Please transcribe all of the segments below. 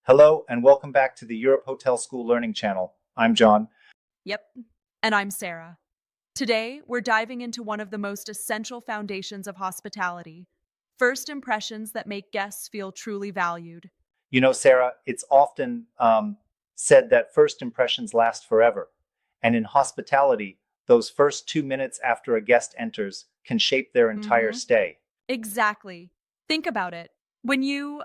Hello and welcome back to the Europe Hotel School Learning Channel. I'm John. Yep. And I'm Sarah. Today, we're diving into one of the most essential foundations of hospitality: first impressions that make guests feel truly valued. You know, Sarah, it's often said that first impressions last forever. And in hospitality, those first 2 minutes after a guest enters can shape their entire Mm-hmm. stay. Exactly. Think about it. When you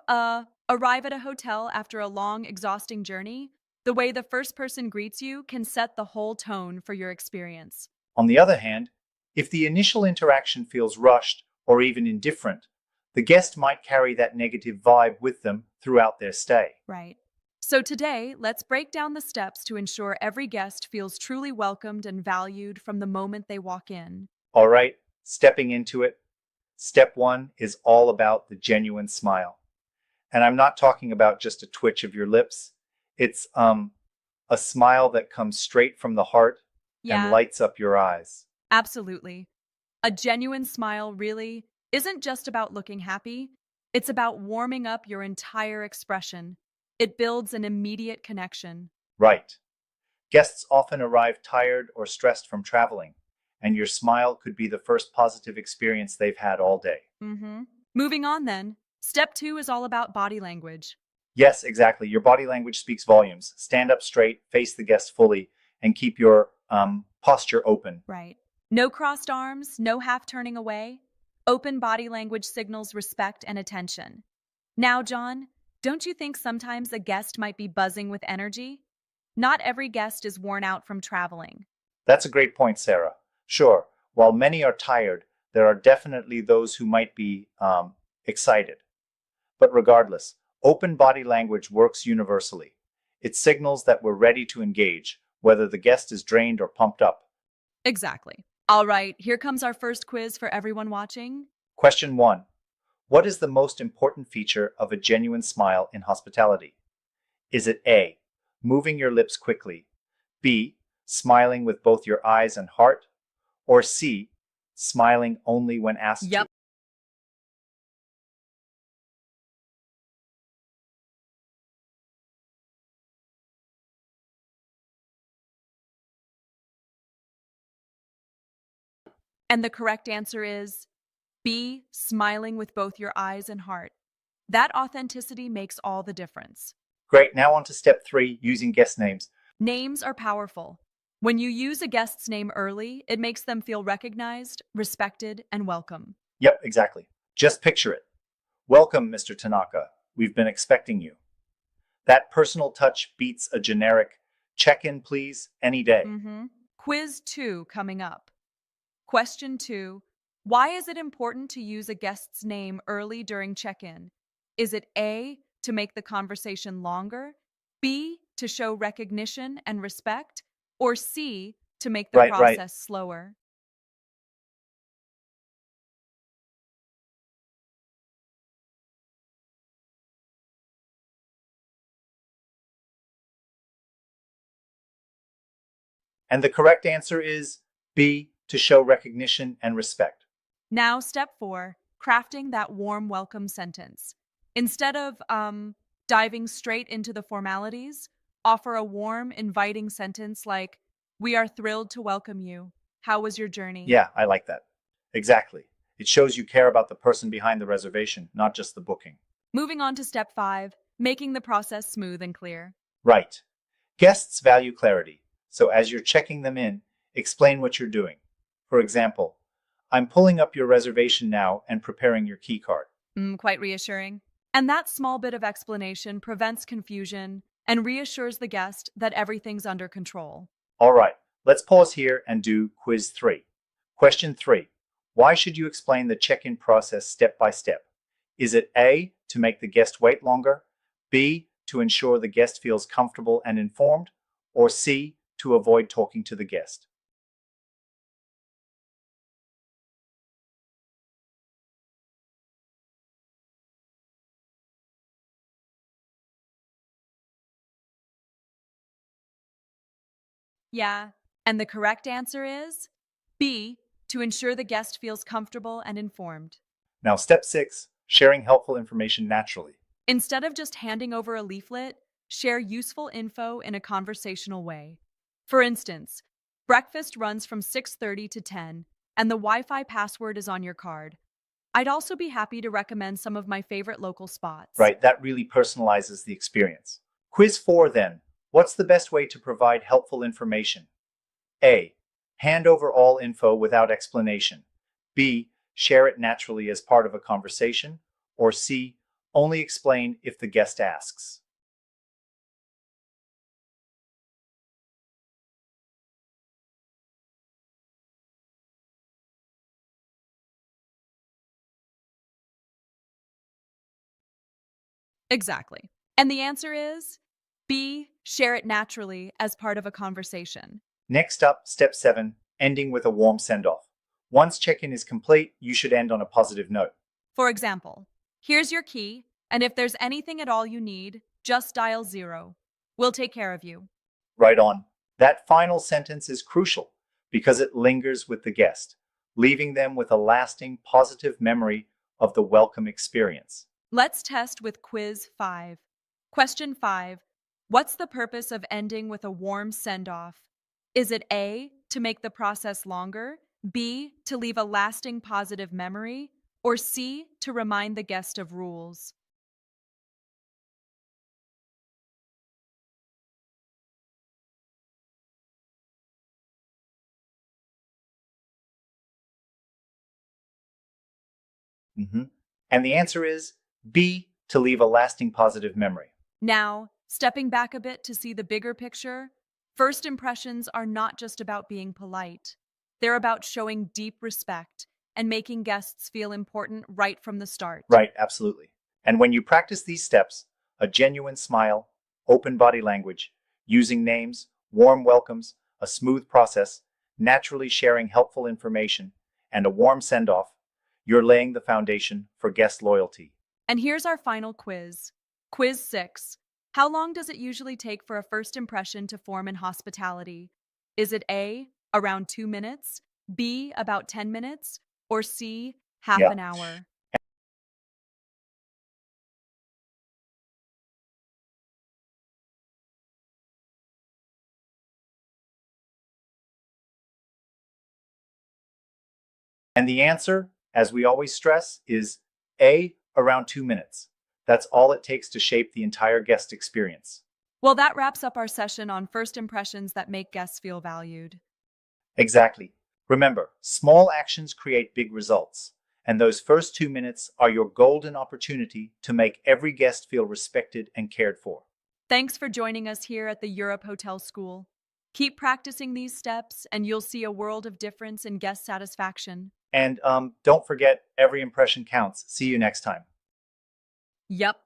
arrive at a hotel after a long, exhausting journey, the way the first person greets you can set the whole tone for your experience. On the other hand, if the initial interaction feels rushed or even indifferent, the guest might carry that negative vibe with them throughout their stay. Right. So today, let's break down the steps to ensure every guest feels truly welcomed and valued from the moment they walk in. All right, stepping into it. Step one is all about the genuine smile. And I'm not talking about just a twitch of your lips. It's a smile that comes straight from the heart and Yeah, lights up your eyes. absolutely. A genuine smile really isn't just about looking happy, it's about warming up your entire expression. It builds an immediate connection. Right. Guests often arrive tired or stressed from traveling, and your smile could be the first positive experience they've had all day. Mm-hmm. Moving on then, step two is all about body language. Yes, exactly. Your body language speaks volumes. Stand up straight, face the guest fully, and keep your posture open. Right. No crossed arms, no half turning away. Open body language signals respect and attention. Now, John, don't you think sometimes a guest might be buzzing with energy? Not every guest is worn out from traveling. That's a great point, Sarah. Sure, while many are tired, there are definitely those who might be excited. But regardless, open body language works universally. It signals that we're ready to engage, whether the guest is drained or pumped up. Exactly. All right, here comes our first quiz for everyone watching. Question one. What is the most important feature of a genuine smile in hospitality? Is it A, moving your lips quickly, B, smiling with both your eyes and heart, or C, smiling only when asked to? Yep. And the correct answer is B, smiling with both your eyes and heart. That authenticity makes all the difference. Great, now on to step three, using guest names. Names are powerful. When you use a guest's name early, it makes them feel recognized, respected, and welcome. Yep, exactly. Just picture it. Welcome, Mr. Tanaka. We've been expecting you. That personal touch beats a generic check in, please, any day. Mm-hmm. Quiz 2 coming up. Question 2: why is it important to use a guest's name early during check in? Is it A, to make the conversation longer, B, to show recognition and respect, or C, to make the Right. process slower? And the correct answer is B, to show recognition and respect. Now, step 4: crafting that warm welcome sentence. Instead of diving straight into the formalities, offer a warm, inviting sentence like, "We are thrilled to welcome you. How was your journey?" Yeah, I like that. Exactly. It shows you care about the person behind the reservation, not just the booking. Moving on to step 5: making the process smooth and clear. Right. Guests value clarity, so as you're checking them in, explain what you're doing. For example, I'm pulling up your reservation now and preparing your key card. Quite reassuring. And that small bit of explanation prevents confusion and reassures the guest that everything's under control. All right, let's pause here and do quiz three. Question three. Why should you explain the check in process step by step? Is it A, to make the guest wait longer, B, to ensure the guest feels comfortable and informed, or C, to avoid talking to the guest? Yeah, and the correct answer is B, to ensure the guest feels comfortable and informed. Now, step six, sharing helpful information naturally. Instead of just handing over a leaflet, share useful info in a conversational way. For instance, breakfast runs from 6:30 to 10, and the Wi-Fi password is on your card. I'd also be happy to recommend some of my favorite local spots. Right, that really personalizes the experience. Quiz 4 then. What's the best way to provide helpful information? A. Hand over all info without explanation. B. Share it naturally as part of a conversation. Or C. Only explain if the guest asks. Exactly. And the answer is B, share it naturally as part of a conversation. Next up, step 7, ending with a warm send-off. Once check-in is complete, you should end on a positive note. For example, here's your key, and if there's anything at all you need, just dial 0. We'll take care of you. Right on. That final sentence is crucial because it lingers with the guest, leaving them with a lasting positive memory of the welcome experience. Let's test with quiz 5. Question 5. What's the purpose of ending with a warm send-off? Is it A, to make the process longer, B, to leave a lasting positive memory, or C, to remind the guest of rules? Mhm. And the answer is B, to leave a lasting positive memory. Now, stepping back a bit to see the bigger picture, first impressions are not just about being polite. They're about showing deep respect and making guests feel important right from the start. Right, absolutely. And when you practice these steps, a genuine smile, open body language, using names, warm welcomes, a smooth process, naturally sharing helpful information, and a warm send off, you're laying the foundation for guest loyalty. And here's our final quiz. Quiz 6. How long does it usually take for a first impression to form in hospitality? Is it A, around 2 minutes, B, about 10 minutes, or C, half Yeah. an hour? And the answer, as we always stress, is A, around 2 minutes. That's all it takes to shape the entire guest experience. Well, that wraps up our session on first impressions that make guests feel valued. Exactly. Remember, small actions create big results, and those first 2 minutes are your golden opportunity to make every guest feel respected and cared for. Thanks for joining us here at the Europe Hotel School. Keep practicing these steps, and you'll see a world of difference in guest satisfaction. And don't forget, every impression counts. See you next time. Yep.